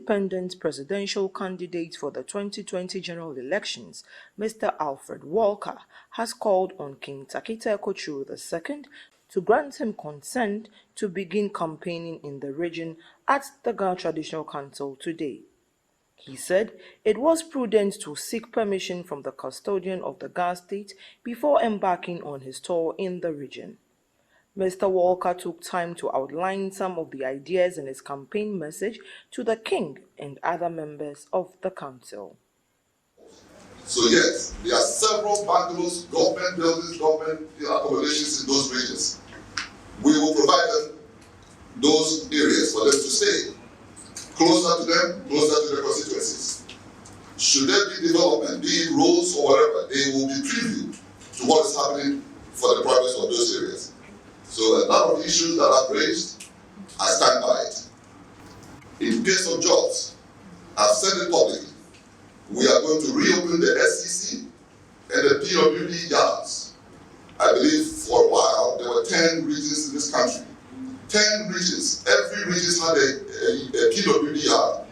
independent presidential candidate for the 2020 general elections, Mr. Alfred Walker, has called on King Tackie Teiko Tsuru II to grant him consent to begin campaigning in the region at the Ghana Traditional Council today. He said it was prudent to seek permission from the custodian of the Ghana state before embarking on his tour in the region. Mr. Walker took time to outline some of the ideas in his campaign message to the King and other members of the council. So yes, there are several bungalows, government buildings, government accommodations in those regions. We will provide them those areas for them to stay, closer to them, closer to their constituencies. Should there be development, be it roads or whatever, they will be previewed to what is happening for the progress of those areas. So a lot of issues that I've raised, I stand by it. In case of jobs, I've said it publicly, we are going to reopen the SCC and the PWD yards. I believe for a while there were 10 regions in this country. 10 regions, every region had a PWD yard.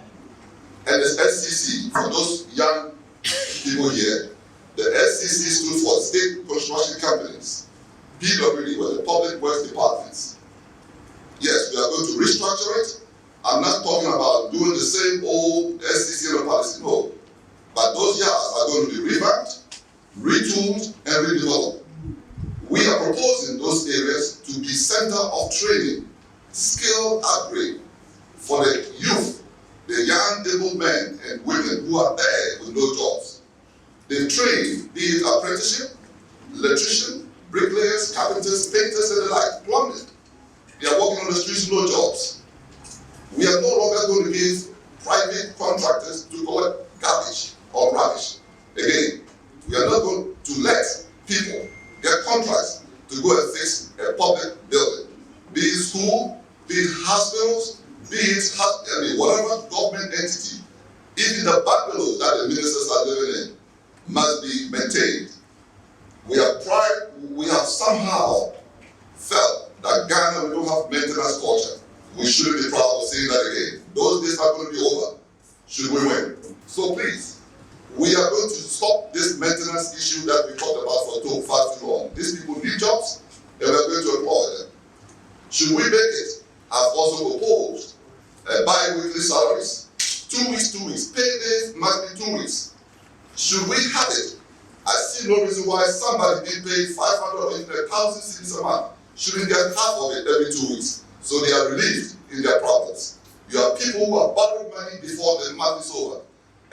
And the SCC, for those young people here, the SCC stood for State Construction Companies. PWD was the Public Works Departments. Yes, we are going to restructure it. I'm not talking about doing the same old SCC and policy, no. But those yards are going to be revamped, retooled, and redeveloped. We are proposing those areas to be center of training, skill upgrade for the youth, the young able men and women who are there with no jobs. They've trained, be it apprenticeship, electrician, bricklayers, carpenters, painters, and the like, plumbers. They are working on the streets, no jobs. We are no longer going to give private contractors to collect garbage or rubbish. Again, we are not going to let people get contracts to go and fix a public building, be it school, be it hospitals, be it whatever government entity. Even the bungalows that the ministers are living in must be maintained. We have somehow felt that Ghana, we don't have maintenance culture. We shouldn't be proud of saying that again. Those days are going to be over, should we win. So please, we are going to stop this maintenance issue that we talked about for far too long. These people need jobs, and we are going to employ them. Should we make it? I've also proposed bi-weekly salaries. 2 weeks, 2 weeks. Payday must be 2 weeks. Should we have it? I see no reason why somebody being paid 500 or even 1,000 cedis a month shouldn't get half of it every 2 weeks, so they are relieved in their problems. You have people who have borrowed money before the month is over,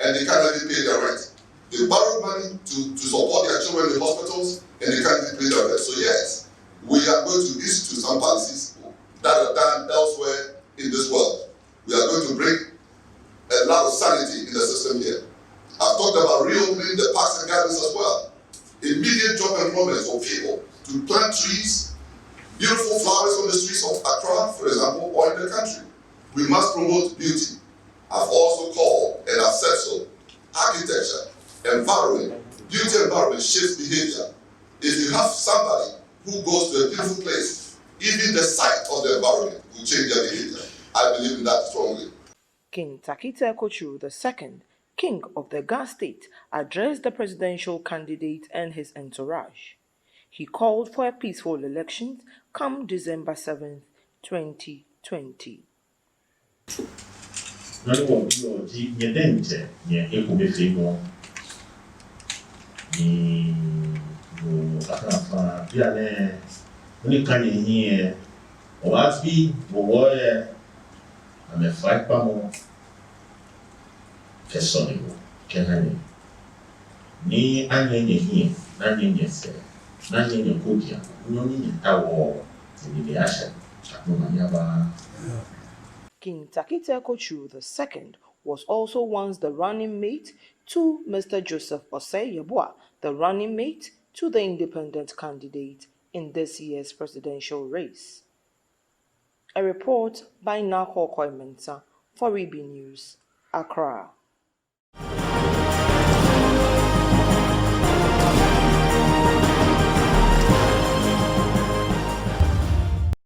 and they can't even pay their rent. They borrowed money to support their children in hospitals, and they can't even pay their rent. So yes, we are going to institute some policies that are done elsewhere in this world. We are going to bring a lot of sanity in the system here. I've talked about reopening the parks and gardens as well. Immediate job employment for people to plant trees, beautiful flowers on the streets of Accra, for example, or in the country. We must promote beauty. I've also called, and I've said so, architecture, environment, beauty environment shapes behavior. If you have somebody who goes to a beautiful place, even the sight of the environment will change their behavior. I believe in that strongly. King Tackie Teiko Tsuru II, King of the Ghana state, addressed the presidential candidate and his entourage. He called for a peaceful election come December 7th, 2020. Ni anyenye hii na nyenye se na nyenye kuja unyoni ntawo ni asha akumanyaba. King Tackie Teiko Tsuru II was also once the running mate to Mr. Joseph Osei Yeboah, the running mate to the independent candidate in this year's presidential race. A report by Naa Korkoi Mensah for Reeby News, Accra.